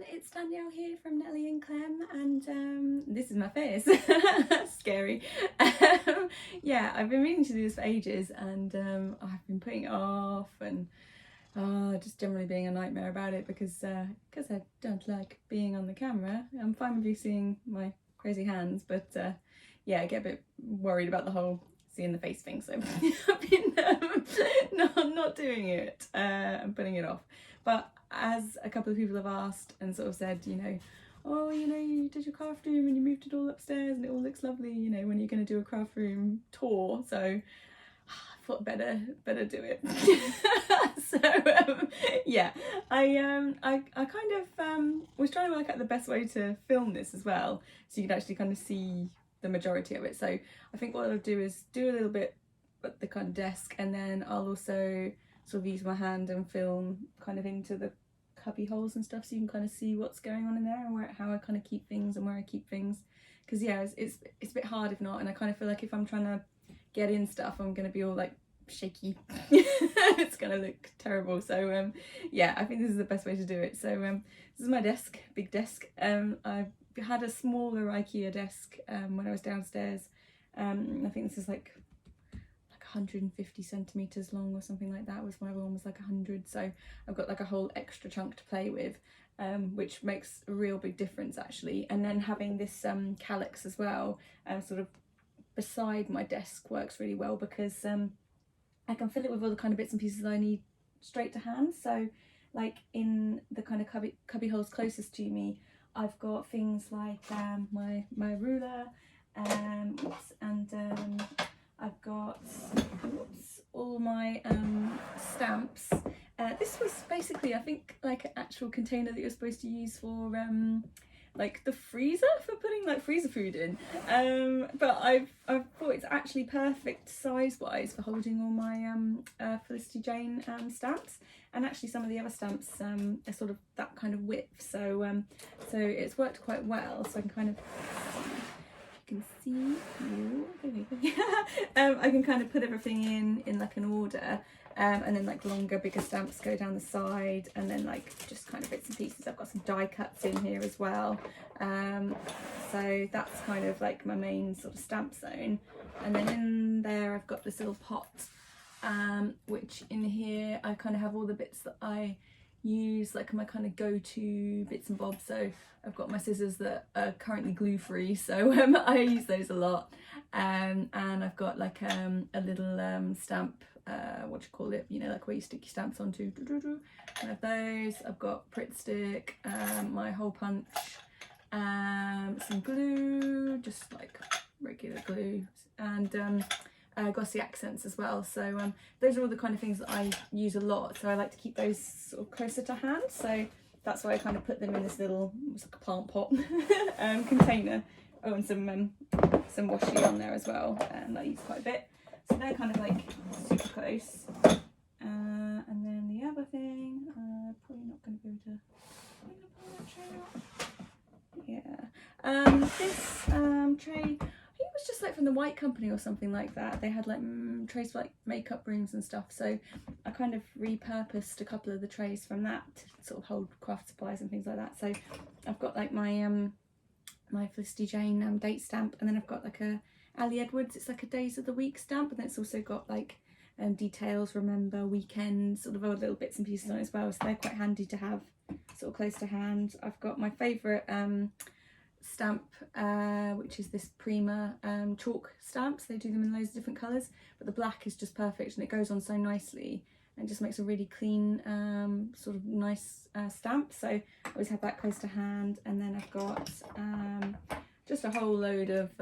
it's Danielle here from Nelly and Clem, and this is my face. Scary. Yeah, I've been meaning to do this for ages, and I've been putting it off, and just generally being a nightmare about it because I don't like being on the camera. I'm fine with you seeing my crazy hands, but yeah, I get a bit worried about the whole seeing the face thing, so I've been not doing it and putting it off. But as a couple of people have asked and sort of said, oh, you did your craft room and you moved it all upstairs and it all looks lovely, when you're going to do a craft room tour, so I thought better do it. So yeah, I kind of was trying to work out the best way to film this as well, so you could actually kind of see the majority of it. So I think what I'll do is do a little bit at the kind of desk, and then I'll also sort of use my hand and film kind of into the cubby holes and stuff, so you can kind of see what's going on in there and how I kind of keep things and where I keep things, because yeah, it's a bit hard if not, and I kind of feel like if I'm trying to get in stuff I'm gonna be all like shaky. It's gonna look terrible. So yeah, I think this is the best way to do it. So this is my desk, big desk. I had a smaller IKEA desk when I was downstairs. I think this is like 150 centimeters long or something like that, was my one was like 100, so I've got like a whole extra chunk to play with, which makes a real big difference actually. And then having this calyx as well, sort of beside my desk, works really well because I can fill it with all the kind of bits and pieces I need straight to hand. So like in the kind of cubby holes closest to me, I've got things like my ruler, and I've got all my stamps. This was basically, I think, like an actual container that you're supposed to use for like the freezer, for putting like freezer food in. But I've thought it's actually perfect size wise for holding all my Felicity Jane stamps, and actually some of the other stamps are sort of that kind of width. So so it's worked quite well. So I can kind of, can see you. I can kind of put everything in like an order, and then like longer, bigger stamps go down the side, and then like just kind of bits and pieces. I've got some die cuts in here as well, so that's kind of like my main sort of stamp zone. And then in there I've got this little pot, which in here I kind of have all the bits that I use, like my kind of go-to bits and bobs. So I've got my scissors that are currently glue free, so I use those a lot, and I've got like a little stamp, what do you call it, like where you stick your stamps onto. I have those. I've got Pritt stick, my hole punch, some glue, just like regular glue, and glossy accents as well. So those are all the kind of things that I use a lot, so I like to keep those sort of closer to hand, so that's why I kind of put them in this little, it's like a plant pot container. Oh, and some washi on there as well, and I use quite a bit, so they're kind of like super close. And then the other thing, probably not going to be able to pull that tray out. Yeah, this tray, it was just like from the White Company or something like that. They had like trays for like makeup rooms and stuff, so I kind of repurposed a couple of the trays from that to sort of hold craft supplies and things like that. So I've got like my my Felicity Jane date stamp, and then I've got like a Ali Edwards, it's like a days of the week stamp, and then it's also got like details, remember, weekends, sort of other little bits and pieces on it as well, so they're quite handy to have sort of close to hand. I've got my favourite stamp, which is this Prima chalk stamps. They do them in loads of different colours, but the black is just perfect and it goes on so nicely and just makes a really clean sort of nice stamp, so I always have that close to hand. And then I've got just a whole load of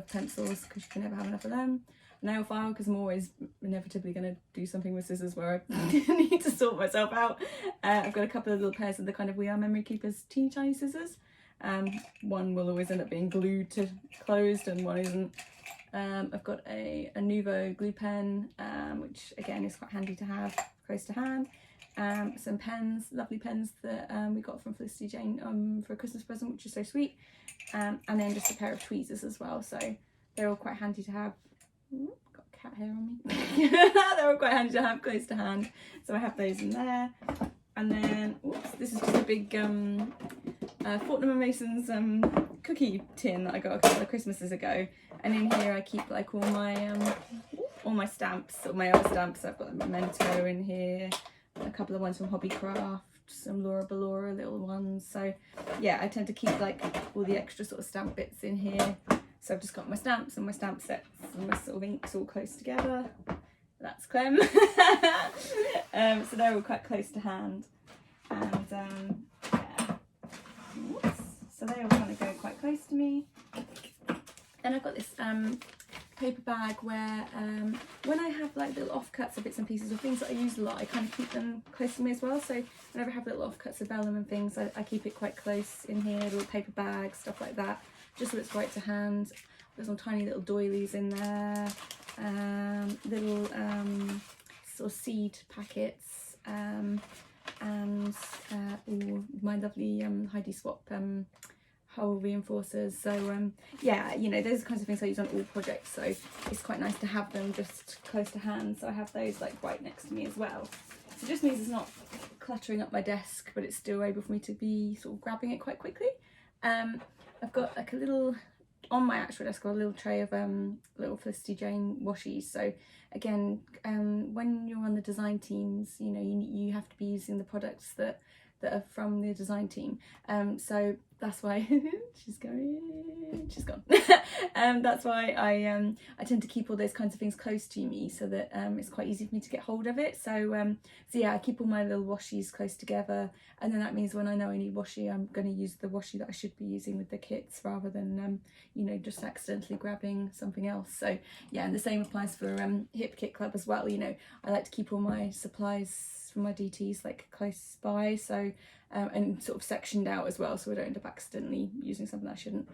pencils, because you can never have enough of them. Nail file, because I'm always inevitably going to do something with scissors where I need to sort myself out. I've got a couple of little pairs of the kind of We Are Memory Keepers teeny tiny scissors. One will always end up being glued to closed and one isn't. I've got a Nuvo glue pen, which again is quite handy to have close to hand. Some pens, lovely pens that we got from Felicity Jane for a Christmas present, which is so sweet. And then just a pair of tweezers as well, so they're all quite handy to have. Ooh, got cat hair on me. They're all quite handy to have close to hand, so I have those in there. And then, oops, this is just a big Fortnum & Mason's cookie tin that I got a couple of Christmases ago. And in here I keep like all my stamps, all my other stamps. I've got a memento in here, a couple of ones from Hobbycraft, some Laura Ballora little ones. So yeah, I tend to keep like all the extra sort of stamp bits in here. So I've just got my stamps and my stamp sets and my sort of inks all close together. That's Clem. So they're all quite close to hand. And yeah. Whoops. So they all kind of go quite close to me. And I've got this paper bag where when I have like little offcuts of bits and pieces or things that I use a lot, I kind of keep them close to me as well. So whenever I have little offcuts of vellum and things, I keep it quite close in here, little paper bags, stuff like that, just so it's right to hand. There's some tiny little doilies in there, little sort of seed packets, and all my lovely Heidi Swap hole reinforcers. So yeah, you know, those are the kinds of things I use on all projects, so it's quite nice to have them just close to hand. So I have those like right next to me as well. So it just means it's not cluttering up my desk, but it's still able for me to be sort of grabbing it quite quickly. I've got like a little, on my actual desk, I've got a little tray of little Felicity Jane washies. So again, when you're on the design teams, you know, you have to be using the products that are from the design team. So that's why she's gone. That's why I tend to keep all those kinds of things close to me, so that it's quite easy for me to get hold of it. So so yeah, I keep all my little washies close together, and then that means when I know I need washi, I'm going to use the washi that I should be using with the kits, rather than you know, just accidentally grabbing something else. So yeah, and the same applies for Hip Kit Club as well. You know, I like to keep all my supplies from my DTs like close by, so and sort of sectioned out as well, so I don't end up accidentally using something that I shouldn't.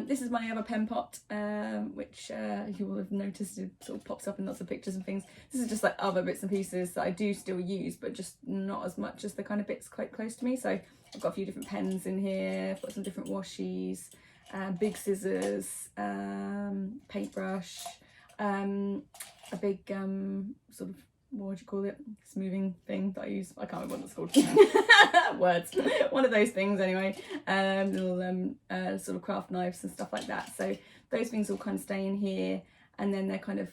This is my other pen pot, which you will have noticed it sort of pops up in lots of pictures and things. This is just like other bits and pieces that I do still use, but just not as much as the kind of bits quite close to me. So I've got a few different pens in here, I've got some different washies, big scissors, paintbrush, a big sort of, what would you call it, smoothing thing that I use, I can't remember what it's called. Words. One of those things anyway. Little sort of craft knives and stuff like that. So those things all kind of stay in here, and then they're kind of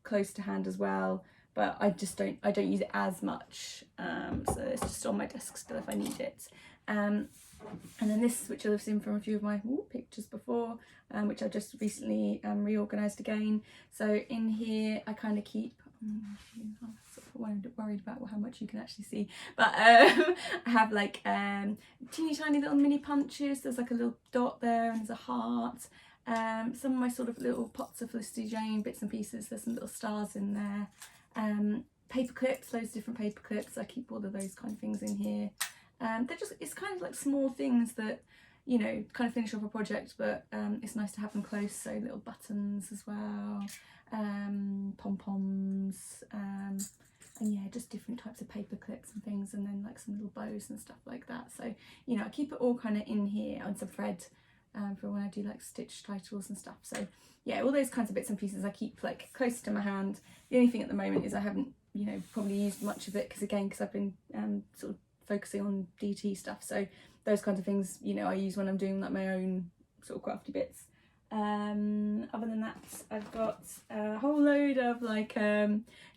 close to hand as well, but I don't use it as much, so it's just on my desk still if I need it. And then this, which I've seen from a few of my pictures before, which I've just recently reorganised again. So in here I kind of keep, I'm sort of worried about how much you can actually see, but I have like teeny tiny little mini punches. There's like a little dot there, and there's a heart. Some of my sort of little pots of Felicity Jane bits and pieces, there's some little stars in there. Paper clips, loads of different paper clips. I keep all of those kind of things in here. They're just, it's kind of like small things that, you know, kind of finish off a project, but it's nice to have them close. So little buttons as well, pom-poms, and yeah, just different types of paper clips and things, and then like some little bows and stuff like that. So, you know, I keep it all kind of in here on some thread for when I do like stitch titles and stuff. So yeah, all those kinds of bits and pieces I keep like close to my hand. The only thing at the moment is I haven't, you know, probably used much of it because I've been sort of focusing on DT stuff. So those kinds of things, you know, I use when I'm doing like my own sort of crafty bits. Other than that, I've got a whole load of like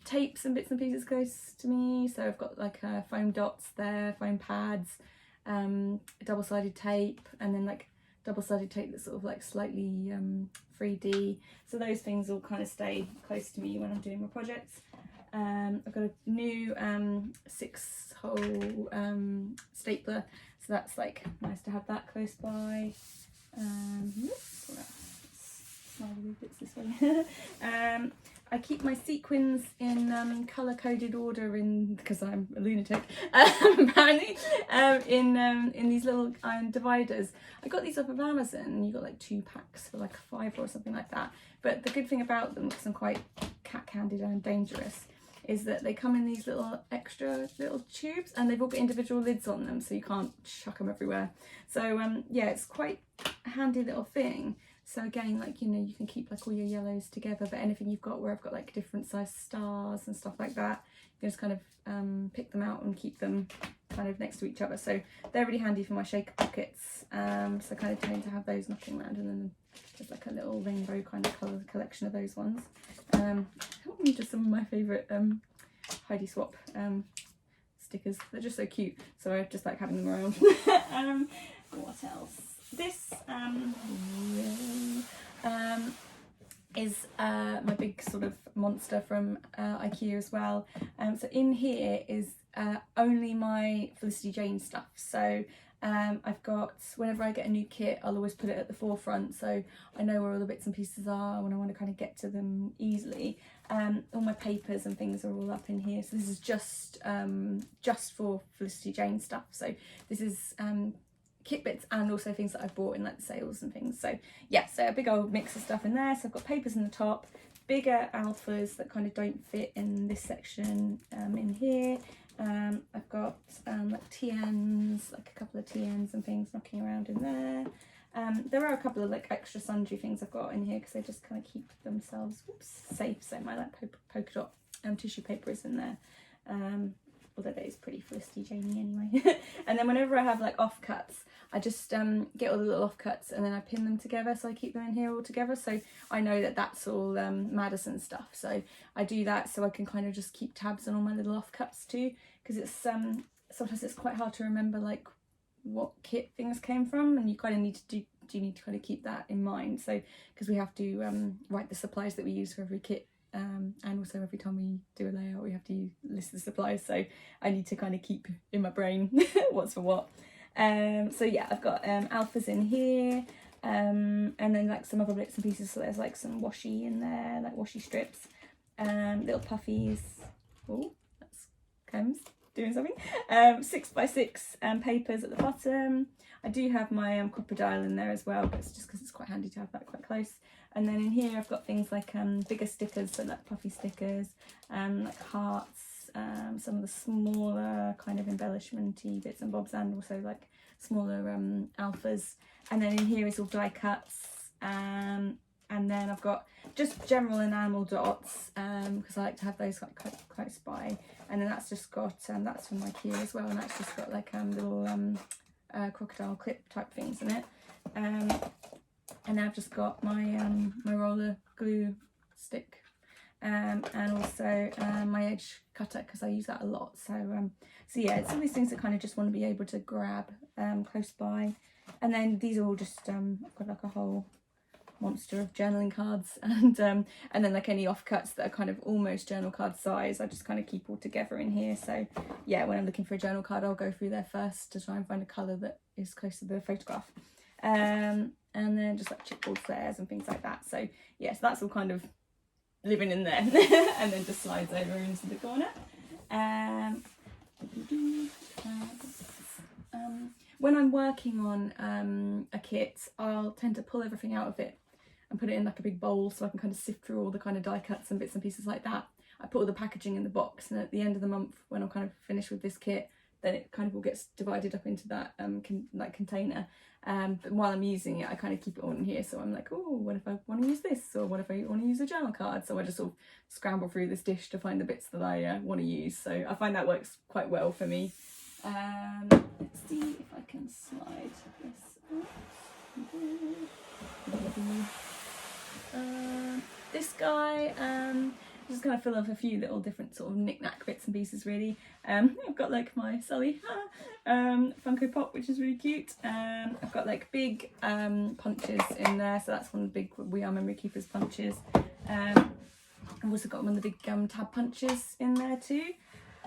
tapes and bits and pieces close to me. So I've got like foam dots there, foam pads, double-sided tape, and then like double-sided tape that's sort of like slightly 3D. So those things all kind of stay close to me when I'm doing my projects. I've got a new 6-hole stapler, so that's like nice to have that close by. Bits this way. I keep my sequins in colour-coded order, because I'm a lunatic, apparently, in these little iron dividers. I got these off of Amazon. You got like 2 packs for like £5 or something like that. But the good thing about them, because I'm quite cat-handed and dangerous, is that they come in these little extra little tubes, and they've all got individual lids on them, so you can't chuck them everywhere. So yeah, it's quite a handy little thing. So again, like, you know, you can keep like all your yellows together, but anything you've got where I've got like different size stars and stuff like that, you just kind of pick them out and keep them kind of next to each other. So they're really handy for my shaker pockets. So I kind of tend to have those knocking around, and then there's like a little rainbow kind of colour collection of those ones. Help me to some of my favourite Heidi Swap stickers. They're just so cute, so I just like having them around. What else? This is my big sort of monster from IKEA as well. So in here is only my Felicity Jane stuff. So I've got, whenever I get a new kit, I'll always put it at the forefront, so I know where all the bits and pieces are when I want to kind of get to them easily. All my papers and things are all up in here. So this is just for Felicity Jane stuff. So this is kit bits and also things that I've bought in like the sales and things. So yeah, so a big old mix of stuff in there. So I've got papers in the top, bigger alphas that kind of don't fit in this section in here. I've got like TNs, like a couple of TNs and things knocking around in there. There are a couple of like extra sundry things I've got in here because they just kind of keep themselves safe. So my like polka dot tissue paper is in there. Although that is pretty Felicity Janey anyway. And then whenever I have like offcuts, I just get all the little offcuts and then I pin them together, so I keep them in here all together. So I know that that's all Madison stuff. So I do that so I can kind of just keep tabs on all my little offcuts too, because it's sometimes it's quite hard to remember like what kit things came from, and you kind of need to need to kind of keep that in mind. So because we have to write the supplies that we use for every kit. And also every time we do a layout we have to list the supplies, so I need to kind of keep in my brain what's for what. So yeah, I've got alphas in here, and then like some other bits and pieces. So there's like some washi in there, like washi strips, little puffies. Oh, that's combs doing something. 6x6 papers at the bottom. I do have my crocodile in there as well, but it's just because it's quite handy to have that quite close. And then in here I've got things like bigger stickers, so like puffy stickers, like hearts, some of the smaller kind of embellishment-y bits and bobs, and also like smaller alphas. And then in here is all die cuts, and then I've got just general enamel dots, because I like to have those like quite close by. And then that's just got, that's from IKEA as well, and that's just got like little crocodile clip type things in it. And now I've just got my my roller glue stick, and also my edge cutter, because I use that a lot. So so yeah, it's all these things that kind of just want to be able to grab close by. And then these are all just I've got like a whole monster of journaling cards, and then like any offcuts that are kind of almost journal card size, I just kind of keep all together in here. So yeah, when I'm looking for a journal card, I'll go through there first to try and find a colour that is close to the photograph. And then just like chipboard flares and things like that. So yeah, so that's all kind of living in there. And then just slides over into the corner. When I'm working on a kit, I'll tend to pull everything out of it and put it in like a big bowl, so I can kind of sift through all the kind of die cuts and bits and pieces like that. I put all the packaging in the box, and at the end of the month, when I'm kind of finished with this kit, then it kind of all gets divided up into that container. But while I'm using it, I kind of keep it all in here. So I'm like, oh, what if I want to use this? Or what if I want to use a journal card? So I just sort of scramble through this dish to find the bits that I want to use. So I find that works quite well for me. Let's see if I can slide this up. This guy, just kind of full of a few little different sort of knick-knack bits and pieces really. I've got like my Sully Funko Pop, which is really cute. I've got like big punches in there, so that's one of the big We Are Memory Keepers punches. I've also got one of the big tab punches in there too.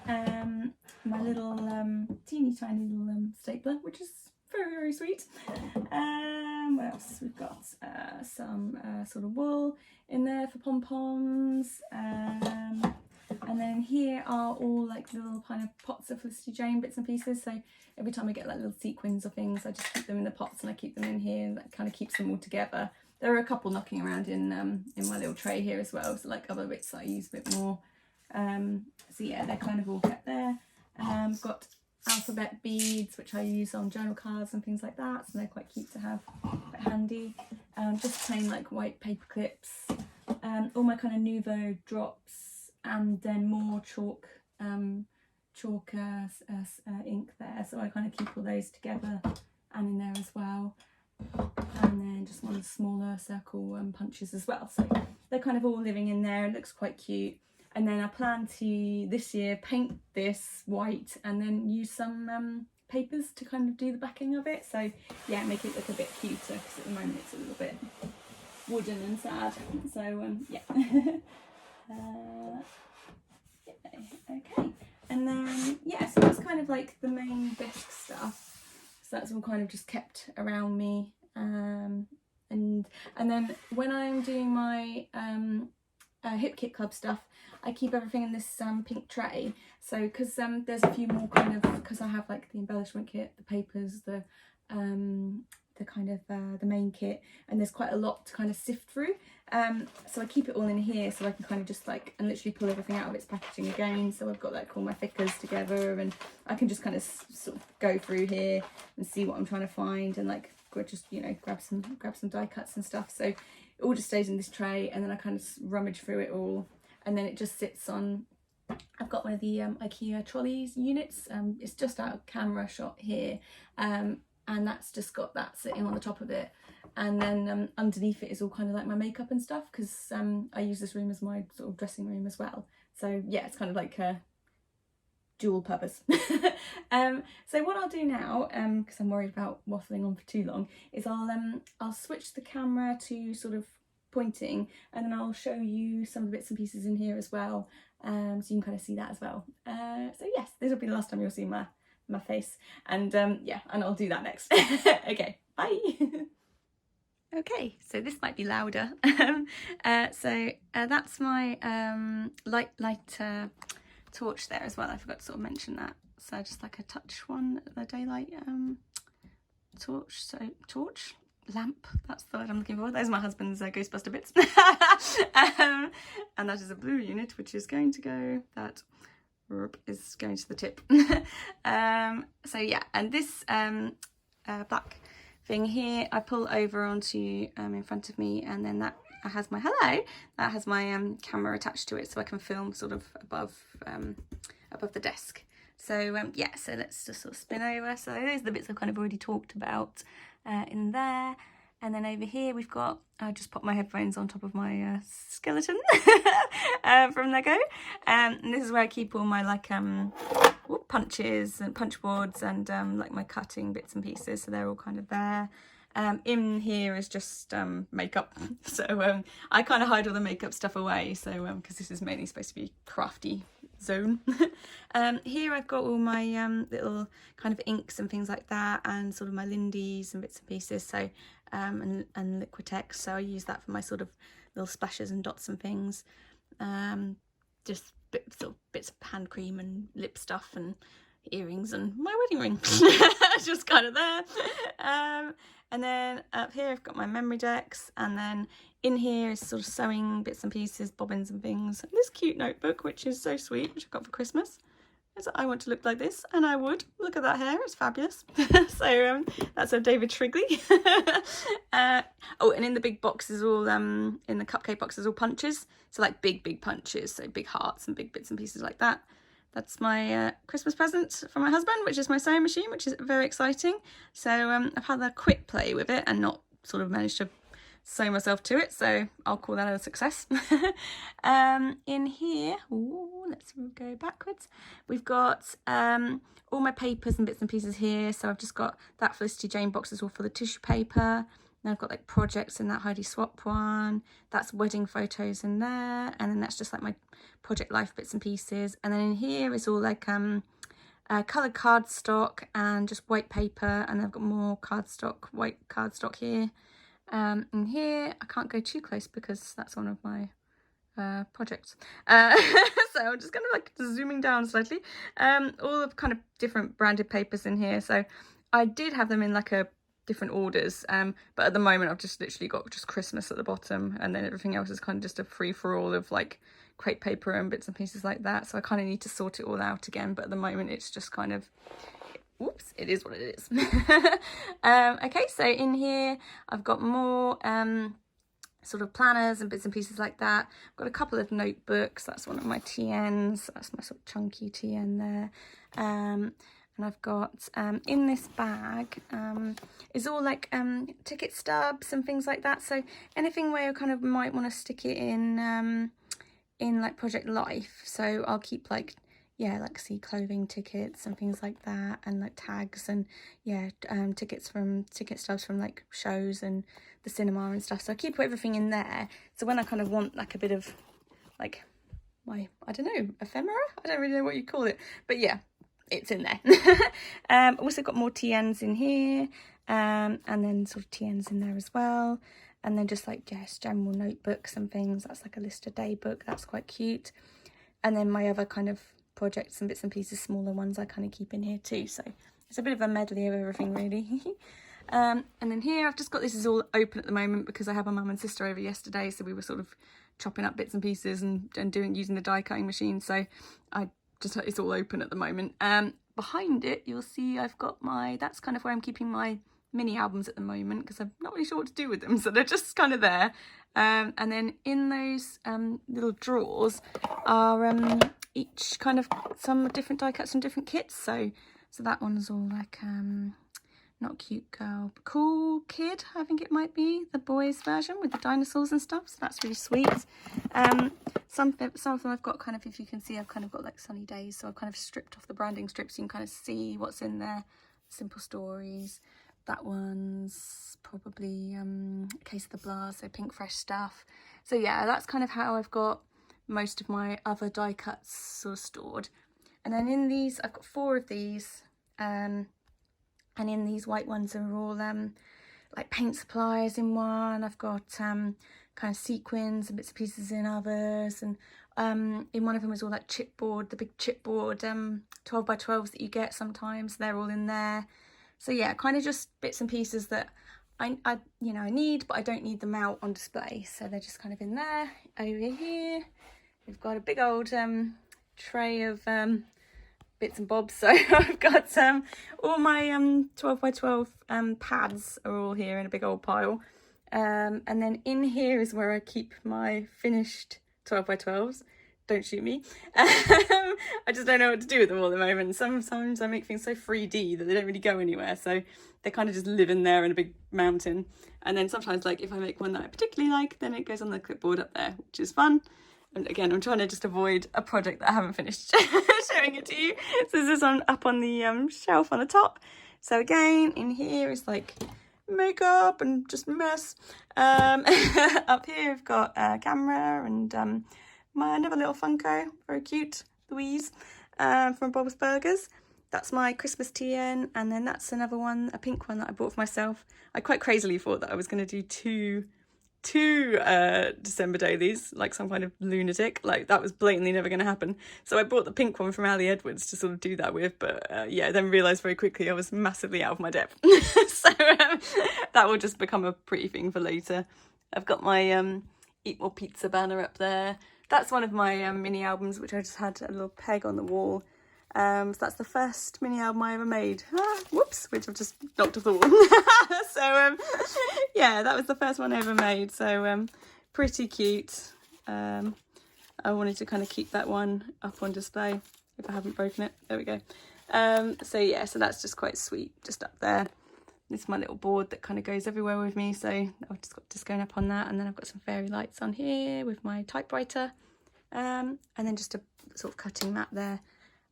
My little teeny tiny little stapler, which is very, very sweet. What else? We've got some sort of wool in there for pom-poms. And then here are all like little kind of pots of Felicity Jane bits and pieces. So every time I get like little sequins or things, I just keep them in the pots and I keep them in here, and that kind of keeps them all together. There are a couple knocking around in my little tray here as well, so like other bits that I use a bit more. So yeah, they're kind of all kept there. I've got alphabet beads, which I use on journal cards and things like that, so they're quite cute to have, quite handy. Just plain like white paper clips, all my kind of Nouveau drops, and then more chalk chalk ink there, so I kind of keep all those together and in there as well. And then just one smaller circle punches as well, so they're kind of all living in there. It looks quite cute. And then I plan to this year paint this white and then use some papers to kind of do the backing of it, so yeah, make it look a bit cuter, because at the moment it's a little bit wooden and sad. So yeah. Okay, and then yeah, so that's kind of like the main desk stuff, so that's all kind of just kept around me. And then when I'm doing my Hip Kit Club stuff, I keep everything in this pink tray, so because there's a few more kind of, because I have like the embellishment kit, the papers, the kind of the main kit, and there's quite a lot to kind of sift through, so I keep it all in here so I can kind of just like, and literally pull everything out of its packaging again. So I've got like all my thickers together, and I can just kind of sort of go through here and see what I'm trying to find, and like just, you know, grab some die cuts and stuff. So it all just stays in this tray, and then I kind of rummage through it all, and then it just sits on, I've got one of the IKEA trolleys units. It's just out of camera shot here, and that's just got that sitting on the top of it, and then underneath it is all kind of like my makeup and stuff, because I use this room as my sort of dressing room as well. So yeah, it's kind of like a dual purpose. So what I'll do now, because I'm worried about waffling on for too long, is I'll switch the camera to sort of pointing, and then I'll show you some of the bits and pieces in here as well, so you can kind of see that as well. So yes, this will be the last time you'll see my face, and yeah, and I'll do that next. Okay, bye. Okay, so this might be louder. So that's my light torch there as well. I forgot to sort of mention that. So just like a touch one, the daylight torch, so torch, lamp, that's the word I'm looking for. There's my husband's Ghostbuster bits. And that is a blue unit, which is going to go, that is going to the tip. So yeah, and this black thing here I pull over onto in front of me, and then that has my that has my camera attached to it, so I can film sort of above the desk. So yeah, so let's just sort of spin over. So those are the bits I've kind of already talked about in there. And then over here we've got, I just pop my headphones on top of my skeleton from Lego, and this is where I keep all my like punches and punch boards and like my cutting bits and pieces, so they're all kind of there. In here is just makeup, so I kind of hide all the makeup stuff away, so because this is mainly supposed to be crafty zone. Here I've got all my little kind of inks and things like that, and sort of my Lindy's and bits and pieces, so and Liquitex, so I use that for my sort of little splashes and dots and things. Just bits of hand cream and lip stuff and earrings and my wedding ring. Just kind of there. And then up here I've got my memory decks, and then in here is sort of sewing bits and pieces, bobbins and things. And this cute notebook, which is so sweet, which I got for Christmas. Is I want to look like this, and I would. Look at that hair, it's fabulous. So that's a David Shrigley. Oh, and in the big box is all in the cupcake box is all punches, so like big punches, so big hearts and big bits and pieces like that. That's my Christmas present from my husband, which is my sewing machine, which is very exciting. So I've had a quick play with it and not sort of managed to sew myself to it, so I'll call that a success. In here, ooh, let's go backwards. We've got all my papers and bits and pieces here. So I've just got that Felicity Jane box is all for the tissue paper. Then I've got like projects in that Heidi Swap one. That's wedding photos in there, and then that's just like my Project Life bits and pieces. And then in here is all like coloured cardstock and just white paper, and I've got more cardstock, white cardstock here. In here I can't go too close because that's one of my projects, so I'm just kind of like zooming down slightly. All of kind of different branded papers in here, so I did have them in like a different orders, but at the moment I've just literally got just Christmas at the bottom, and then everything else is kind of just a free-for-all of like crepe paper and bits and pieces like that, so I kind of need to sort it all out again, but at the moment it's just kind of, whoops, it is what it is. Okay, so in here I've got more sort of planners and bits and pieces like that. I've got a couple of notebooks. That's one of my TNs. That's my sort of chunky TN there. And I've got in this bag is all like ticket stubs and things like that. So anything where you kind of might want to stick it in like Project Life. So I'll keep like, yeah, like see clothing tickets and things like that, and like tags and yeah, ticket stubs from like shows and the cinema and stuff. So I keep everything in there. So when I kind of want like a bit of like my, I don't know, ephemera? I don't really know what you call it, but yeah, it's in there. Also got more TNs in here, and then sort of TNs in there as well. And then just like, yes, general notebooks and things. That's like a list a day book. That's quite cute. And then my other kind of projects and bits and pieces, smaller ones, I kind of keep in here too. So it's a bit of a medley of everything really. And then here I've just got, this is all open at the moment because I had my mum and sister over yesterday, so we were sort of chopping up bits and pieces and using the die cutting machine. So it's all open at the moment. Behind it you'll see I've got that's kind of where I'm keeping my mini albums at the moment, because I'm not really sure what to do with them, so they're just kind of there. And then in those little drawers are each kind of some different die cuts from different kits. So that one's all like not cute girl, but cool kid, I think it might be the boys version with the dinosaurs and stuff. So that's really sweet. Some of them I've got kind of, if you can see, I've kind of got like sunny days, so I've kind of stripped off the branding strips so you can kind of see what's in there. Simple stories. That one's probably Case of the Blast, so pink fresh stuff. So yeah, that's kind of how I've got most of my other die cuts sort of stored. And then in these, I've got 4 of these, and in these white ones are all like paint supplies in one. I've got kind of sequins and bits and pieces in others, and in one of them is all like chipboard, the big chipboard 12 by 12s that you get sometimes. They're all in there. So yeah, kind of just bits and pieces that I need, but I don't need them out on display. So they're just kind of in there. Over here, we've got a big old tray of bits and bobs. So I've got all my 12 by 12 pads are all here in a big old pile. And then in here is where I keep my finished 12 by 12s. Don't shoot me. I just don't know what to do with them all at the moment. Sometimes I make things so 3D that they don't really go anywhere. So they kind of just live in there in a big mountain. And then sometimes, like, if I make one that I particularly like, then it goes on the clipboard up there, which is fun. And again, I'm trying to just avoid a project that I haven't finished showing it to you. So this is up on the shelf on the top. So again, in here is like makeup and just mess. Up here I've got a camera and my another little Funko, very cute, Louise, from Bob's Burgers. That's my Christmas TN, and then that's another one, a pink one that I bought for myself. I quite crazily thought that I was going to do two December dailies, like some kind of lunatic. Like, that was blatantly never going to happen. So I bought the pink one from Ali Edwards to sort of do that with, but yeah, then realised very quickly I was massively out of my depth. So that will just become a pretty thing for later. I've got my Eat More Pizza banner up there. That's one of my mini albums, which I just had a little peg on the wall. So that's the first mini album I ever made. Whoops, which I've just knocked off the wall. So yeah, that was the first one I ever made. So pretty cute. I wanted to kind of keep that one up on display if I haven't broken it. There we go. So yeah, so that's just quite sweet, just up there. This is my little board that kind of goes everywhere with me, so I've just got just going up on that. And then I've got some fairy lights on here with my typewriter, and then just a sort of cutting mat there.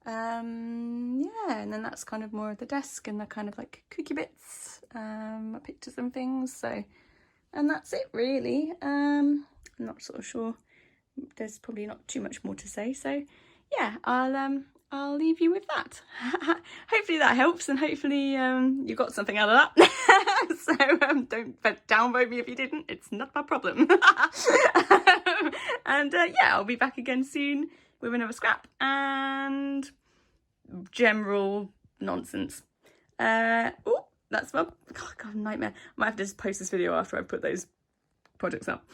Yeah, and then that's kind of more of the desk and the kind of like cookie bits, pictures and things. So, and that's it really. I'm not sort of sure. There's probably not too much more to say. So, yeah, I'll leave you with that. Hopefully that helps, and hopefully you got something out of that. So don't downvote me if you didn't. It's not my problem. And yeah, I'll be back again soon with another scrap and general nonsense. Oh, that's my God, nightmare. I might have to just post this video after I put those projects up.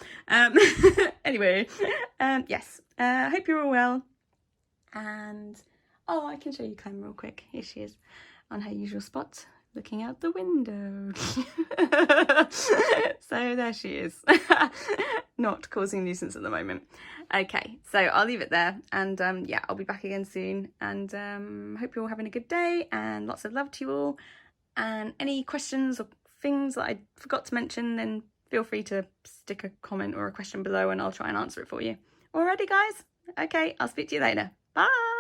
Anyway, yes, I hope you're all well. And oh, I can show you Clem real quick. Here she is on her usual spot, looking out the window. So there she is. Not causing nuisance at the moment. Okay, so I'll leave it there, and yeah, I'll be back again soon, and hope you're all having a good day, and lots of love to you all. And any questions or things that I forgot to mention, then feel free to stick a comment or a question below, and I'll try and answer it for you. Alrighty guys, okay, I'll speak to you later. Bye.